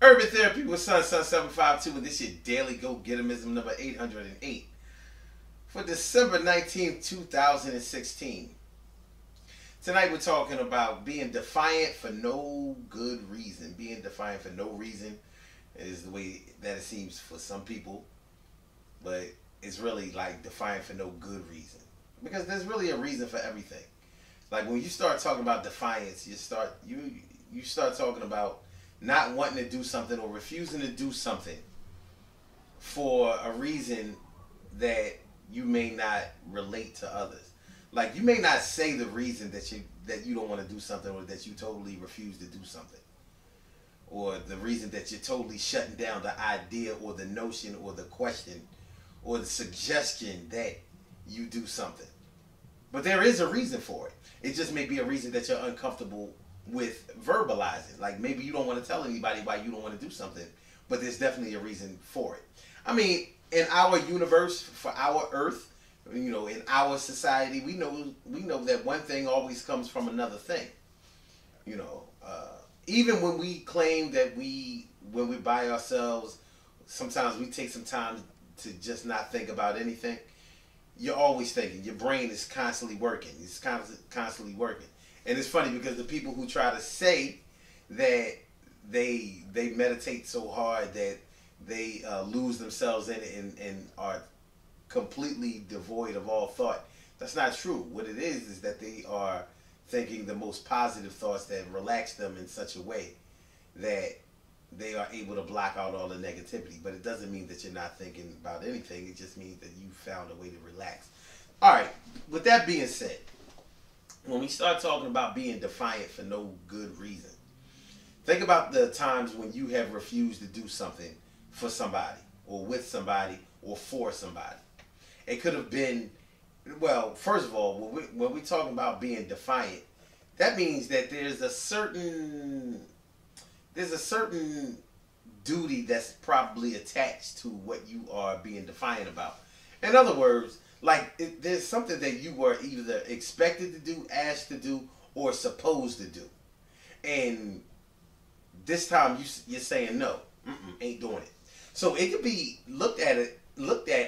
Urban Therapy with Sun752, and this is your daily go-getterism number 808 for December 19th, 2016. Tonight we're talking about being defiant for no good reason. Being defiant for no reason is the way that it seems for some people, but it's really like defiant for no good reason. Because there's really a reason for everything. Like when you start talking about defiance, you start talking about not wanting to do something or refusing to do something for a reason that you may not relate to others. Like you may not say the reason that you don't want to do something, or that you totally refuse to do something, or the reason that you're totally shutting down the idea or the notion or the question or the suggestion that you do something. But there is a reason for it. It just may be a reason that you're uncomfortable with verbalizing. Like maybe you don't want to tell anybody why you don't want to do something, but there's definitely a reason for it. I mean, in our universe, for our earth, in our society, we know that one thing always comes from another thing. Even when we claim that when we're by ourselves, sometimes we take some time to just not think about anything. You're always thinking. Your brain is constantly working. It's constantly working. And it's funny because the people who try to say that they meditate so hard that they lose themselves in it and are completely devoid of all thought, that's not true. What it is that they are thinking the most positive thoughts that relax them in such a way that they are able to block out all the negativity. But it doesn't mean that you're not thinking about anything. It just means that you found a way to relax. All right, with that being said, when we start talking about being defiant for no good reason, think about the times when you have refused to do something for somebody, or with somebody, or for somebody. It could have been, well, first of all, when we're talking about being defiant, that means that there's a certain duty that's probably attached to what you are being defiant about. In other words, like there's something that you were either expected to do, asked to do, or supposed to do, and this time you're saying no, ain't doing it. So it could be looked at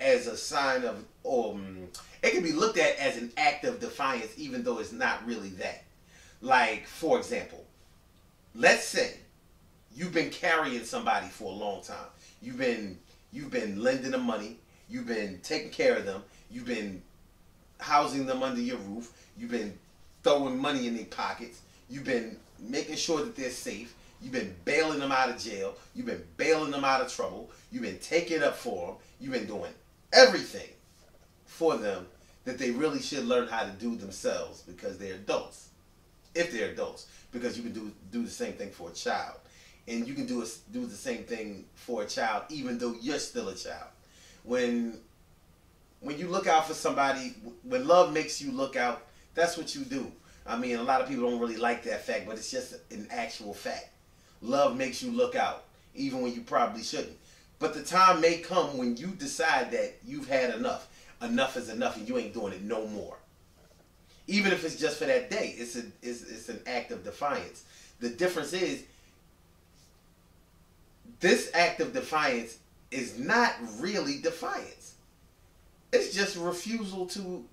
as a sign of, it could be looked at as an act of defiance, even though it's not really that. Like, for example, let's say you've been carrying somebody for a long time. You've been lending them money. You've been taking care of them. You've been housing them under your roof. You've been throwing money in their pockets. You've been making sure that they're safe. You've been bailing them out of jail. You've been bailing them out of trouble. You've been taking up for them. You've been doing everything for them that they really should learn how to do themselves, because they're adults. If they're adults. Because you can do the same thing for a child. And you can do the same thing for a child even though you're still a child. When you look out for somebody, when love makes you look out, that's what you do. I mean, a lot of people don't really like that fact, but it's just an actual fact. Love makes you look out, even when you probably shouldn't. But the time may come when you decide that you've had enough. Enough is enough, and you ain't doing it no more. Even if it's just for that day, it's an act of defiance. The difference is, this act of defiance is not really defiance. It's just refusal to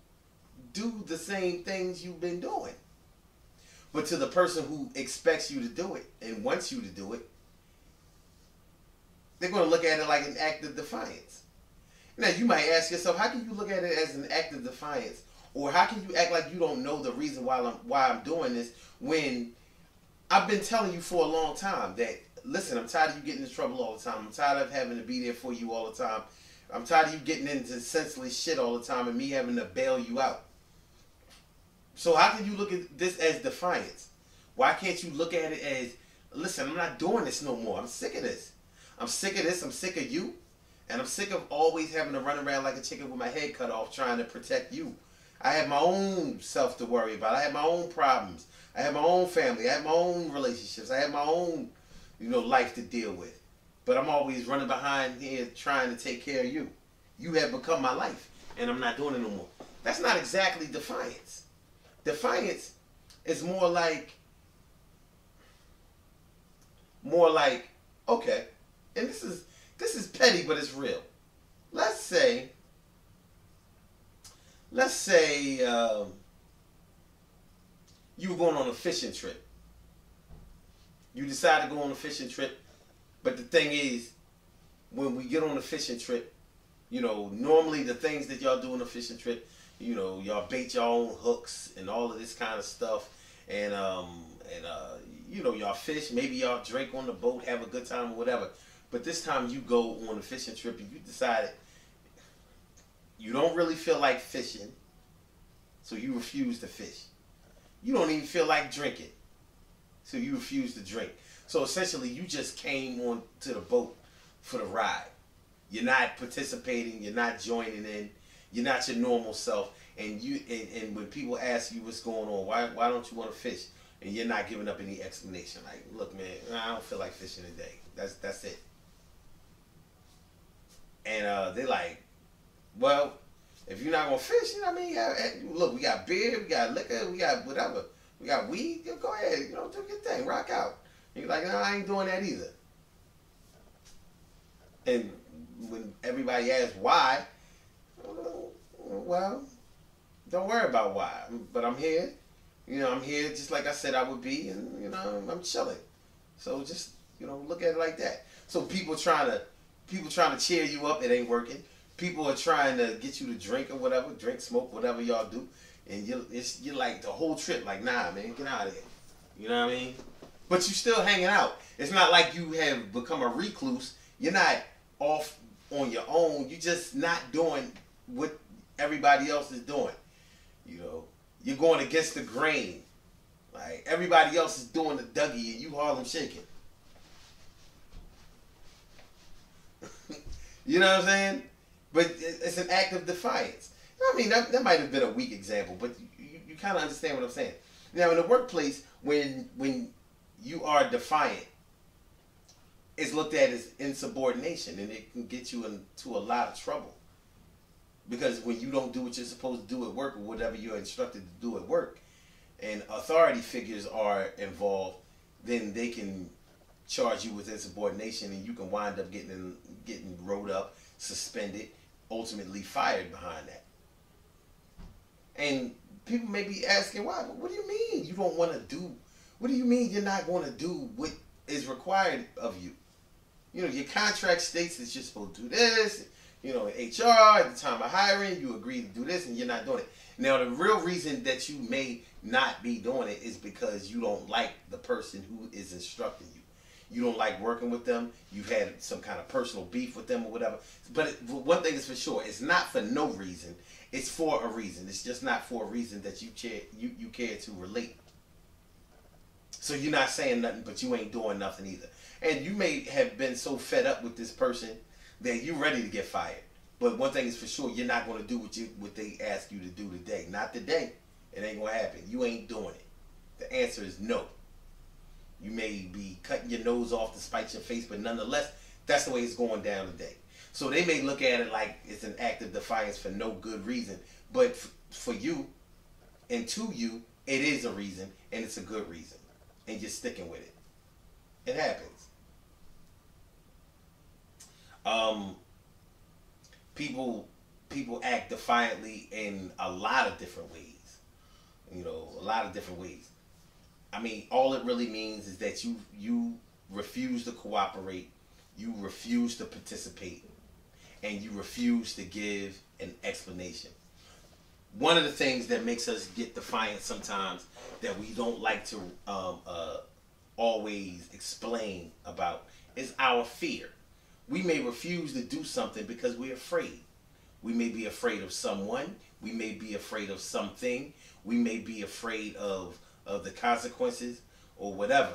do the same things you've been doing. But to the person who expects you to do it and wants you to do it, they're going to look at it like an act of defiance. Now, you might ask yourself, how can you look at it as an act of defiance? Or how can you act like you don't know the reason why I'm doing this, when I've been telling you for a long time that, listen, I'm tired of you getting in trouble all the time. I'm tired of having to be there for you all the time. I'm tired of you getting into senseless shit all the time and me having to bail you out. So how can you look at this as defiance? Why can't you look at it as, listen, I'm not doing this no more. I'm sick of this. I'm sick of this. I'm sick of you. And I'm sick of always having to run around like a chicken with my head cut off trying to protect you. I have my own self to worry about. I have my own problems. I have my own family. I have my own relationships. I have my own, life to deal with. But I'm always running behind here trying to take care of you. You have become my life, and I'm not doing it no more. That's not exactly defiance. Defiance is more like Okay, and this is petty, but it's real. Let's say, let's say you were going on a fishing trip. You decided to go on a fishing trip, but the thing is, when we get on a fishing trip, normally the things that y'all do on a fishing trip, y'all bait your own hooks and all of this kind of stuff, and y'all fish. Maybe y'all drink on the boat, have a good time or whatever. But this time you go on a fishing trip and you decided you don't really feel like fishing, so you refuse to fish. You don't even feel like drinking, so you refuse to drink. So essentially, you just came on to the boat for the ride. You're not participating. You're not joining in. You're not your normal self. And when people ask you what's going on, why don't you want to fish? And you're not giving up any explanation. Like, look, man, I don't feel like fishing today. That's it. And they're like, well, if you're not gonna fish, what I mean? Look, we got beer, we got liquor, we got whatever, we got weed. Go ahead, do your thing, rock out. And you're like, no, I ain't doing that either. And when everybody asks why, well, don't worry about why. But I'm here. I'm here just like I said I would be, and I'm chilling. So just look at it like that. So people trying to cheer you up, it ain't working. People are trying to get you to drink or whatever, drink, smoke, whatever y'all do, and you're like the whole trip, like, nah, man, get out of here. You know what I mean? But you still hanging out. It's not like you have become a recluse. You're not off on your own. You're just not doing what everybody else is doing. You're going against the grain. Like everybody else is doing the Dougie and you Harlem shaking. You know what I'm saying? But it's an act of defiance. I mean, that might have been a weak example, but you kind of understand what I'm saying. Now, in the workplace, when you are defiant, it's looked at as insubordination, and it can get you into a lot of trouble. Because when you don't do what you're supposed to do at work or whatever you're instructed to do at work, and authority figures are involved, then they can charge you with insubordination, and you can wind up getting rolled up, suspended, ultimately fired behind that. And people may be asking, why? What do you mean you don't want to do? What do you mean you're not going to do what is required of you? Your contract states that you're supposed to do this. In HR, at the time of hiring, you agree to do this and you're not doing it. Now, the real reason that you may not be doing it is because you don't like the person who is instructing you. You don't like working with them. You've had some kind of personal beef with them or whatever. But one thing is for sure, it's not for no reason. It's for a reason. It's just not for a reason that you care to relate. So you're not saying nothing, but you ain't doing nothing either. And you may have been so fed up with this person that you're ready to get fired. But one thing is for sure, you're not going to do what they ask you to do today. Not today. It ain't going to happen. You ain't doing it. The answer is no. You may be cutting your nose off to spite your face, but nonetheless, that's the way it's going down today. So they may look at it like it's an act of defiance for no good reason. But for you and to you, it is a reason, and it's a good reason. And you're sticking with it. It happens. People act defiantly in a lot of different ways. A lot of different ways. I mean, all it really means is that you refuse to cooperate, you refuse to participate, and you refuse to give an explanation. One of the things that makes us get defiant sometimes that we don't like to always explain about is our fear. We may refuse to do something because we're afraid. We may be afraid of someone. We may be afraid of something. We may be afraid of the consequences or whatever.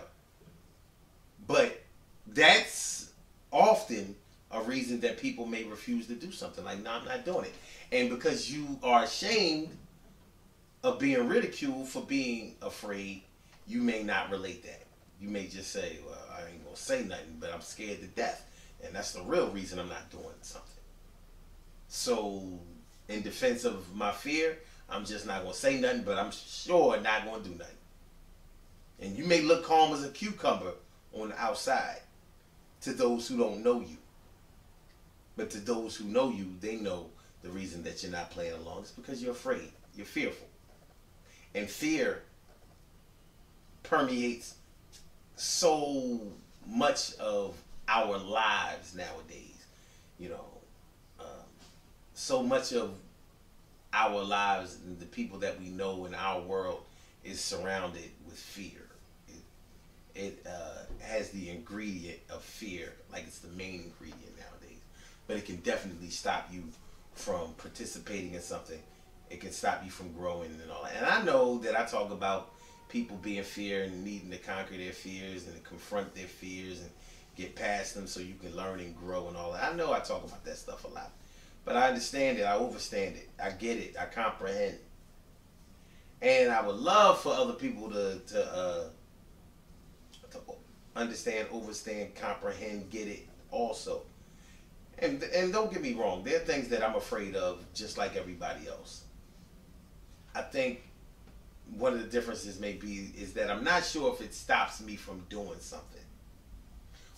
But that's often a reason that people may refuse to do something. Like, no, I'm not doing it. And because you are ashamed of being ridiculed for being afraid, you may not relate that. You may just say, well, I ain't going to say nothing, but I'm scared to death. And that's the real reason I'm not doing something. So, in defense of my fear, I'm just not going to say nothing, but I'm sure not going to do nothing. And you may look calm as a cucumber on the outside, to those who don't know you. But to those who know you, they know the reason that you're not playing along is because you're afraid. You're fearful. And fear permeates so much of our lives nowadays. You know, so much of our lives and the people that we know in our world is surrounded with fear. It has the ingredient of fear, like it's the main ingredient nowadays. But it can definitely stop you from participating in something. It can stop you from growing and all that. And I know that I talk about people being fear and needing to conquer their fears and to confront their fears and get past them so you can learn and grow and all that. I know I talk about that stuff a lot. But I understand it. I understand it. I get it. I comprehend. And I would love for other people to understand, understand, comprehend, get it also. And don't get me wrong. There are things that I'm afraid of just like everybody else. I think one of the differences may be is that I'm not sure if it stops me from doing something.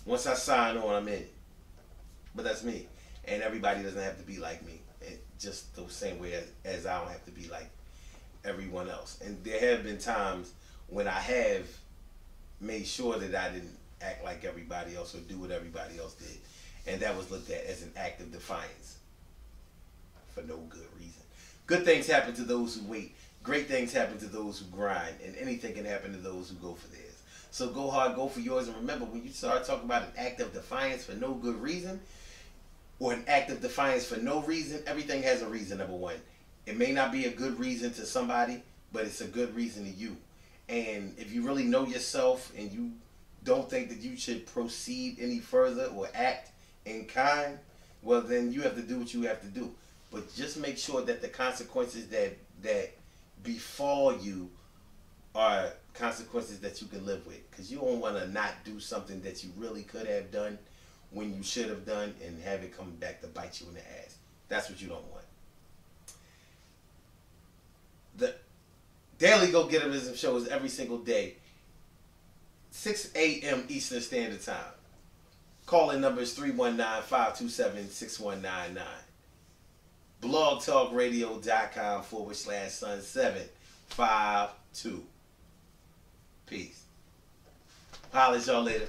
Once I sign on, I'm in. But that's me. And everybody doesn't have to be like me. It just the same way as I don't have to be like everyone else. And there have been times when I have made sure that I didn't act like everybody else or do what everybody else did. And that was looked at as an act of defiance for no good reason. Good things happen to those who wait. Great things happen to those who grind. And anything can happen to those who go for theirs. So go hard, go for yours. And remember, when you start talking about an act of defiance for no good reason, or an act of defiance for no reason, everything has a reason, number one. It may not be a good reason to somebody, but it's a good reason to you. And if you really know yourself and you don't think that you should proceed any further or act in kind, well, then you have to do what you have to do. But just make sure that the consequences that befall you are consequences that you can live with. Because you don't want to not do something that you really could have done when you should have done and have it come back to bite you in the ass. That's what you don't want. The Daily Go Getivism show is every single day, 6 a.m. Eastern Standard Time. Call-in number is 319-527-6199. blogtalkradio.com/Sun752. Peace. Holla at y'all later.